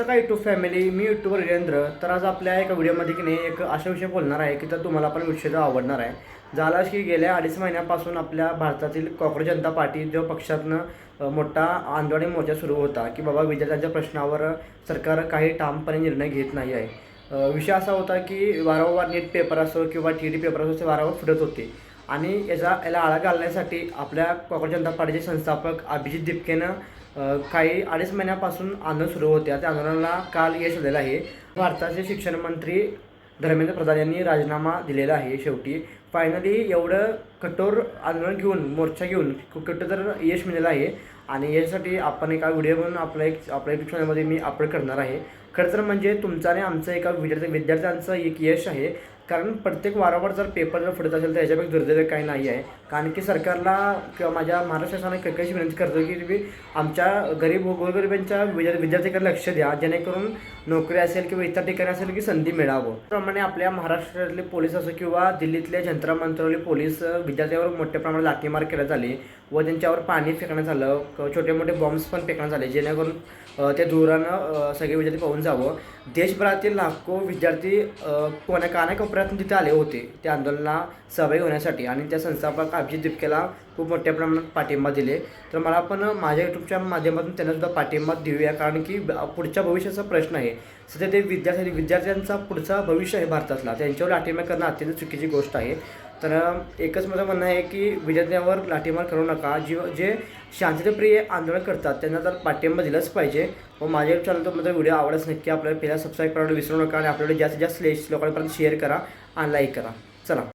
सकाळ YouTube family, मी YouTuber Virendra. तर आज आपल्या एका व्हिडिओमध्ये की नाही एक अशा विषय बोलणार आहे की तर तुम्हाला पण विषय आवडणार आहे. झाला की गेल्या 2.5 महिन्यापासून आपल्या भारतातील काँग्रेस जनता पार्टी जो पक्षातनं मोठा आंदोलन मोर्चा सुरू होता की बाबा विद्यार्थ्यांच्या प्रश्नावर सरकार काही ठामपणे निर्णय घेत नाही आहे. विषय असा होता की वारंवार नीट पेपर असो किंवा टी डी पेपर असो ते वारंवार फुटत होते आणि याला आळा घालण्यासाठी आपल्या काँग्रेस जनता पार्टीचे संस्थापक अभिजित दिपकेनं काही 2.5 महिन्यापासून आंदोलन सुरू होते. त्या आंदोलनाला काल यश आलेलं आहे. भारताचे शिक्षण मंत्री धर्मेंद्र प्रधान यांनी राजीनामा दिलेला आहे. शेवटी फायनली एवढं कठोर आंदोलन घेऊन मोर्चा घेऊन कुठं तर यश मिळालं आहे आणि यासाठी आपण एका व्हिडिओ बनवून आपल्या यूट्यूब चॅनलमध्ये मी अपलोड करणार आहे. खरं तर म्हणजे तुमचं आणि आमचं एका विद्यार्थ्यांचं एक यश आहे. कारण प्रत्येक वारंवार जर पेपर जर फुटत असेल तर याच्यापेक्षा दुर्दैवी काही नाही आहे. कारण की सरकारला किंवा माझ्या महाराष्ट्र शासनाने कळकळीची विनंती करतो की तुम्ही आमच्या गोरगरिबांच्या विद्यार्थ्यांकडे लक्ष द्या, जेणेकरून नोकरी असेल किंवा इतर ठिकाणी असेल की संधी मिळावं. त्याप्रमाणे आपल्या महाराष्ट्रातले पोलीस असो किंवा दिल्लीतल्या जंतर मंतरवरले पोलीस विद्यार्थ्यांवर मोठ्या प्रमाणात लाठीमार करण्यात आले व त्यांच्यावर पाणी फेकण्यात आलं, छोटे मोठे बॉम्ब्स पण फेकण्यात आले, जेणेकरून त्या धुरानं सगळे विद्यार्थी पाहून जावं. देशभरातील लाखो विद्यार्थी कानाकोपऱ्यातून तिथे आले होते त्या आंदोलनात सहभागी होण्यासाठी आणि त्या संस्थापक अभिजित दिपकेला खूप मोठ्या प्रमाणात पाठिंबा दिले. तर मला पण माझ्या यूट्यूबच्या माध्यमातून त्यांनासुद्धा पाठिंबा देऊया, कारण की पुढच्या भविष्याचा प्रश्न आहे. सध्या ते विद्यार्थ्यांचा पुढचा भविष्य आहे भारतातला, त्यांच्यावर लाठीमार करणं अत्यंत चुकीची गोष्ट आहे. तर एकच माझं म्हणणं आहे की विद्यार्थ्यांवर लाठीमार करू नका. जे शांततेप्रिय आंदोलन करतात त्यांना तर पाठिंबा दिलाच पाहिजे. व माझ्या चॅनल तर व्हिडिओ आवडच नक्की आपल्याला पहिला सबस्क्राईब करायला विसरू नका आणि आपल्याला जास्तीत जास्त लोकांपर्यंत शेअर करा आणि लाईक करा. चला.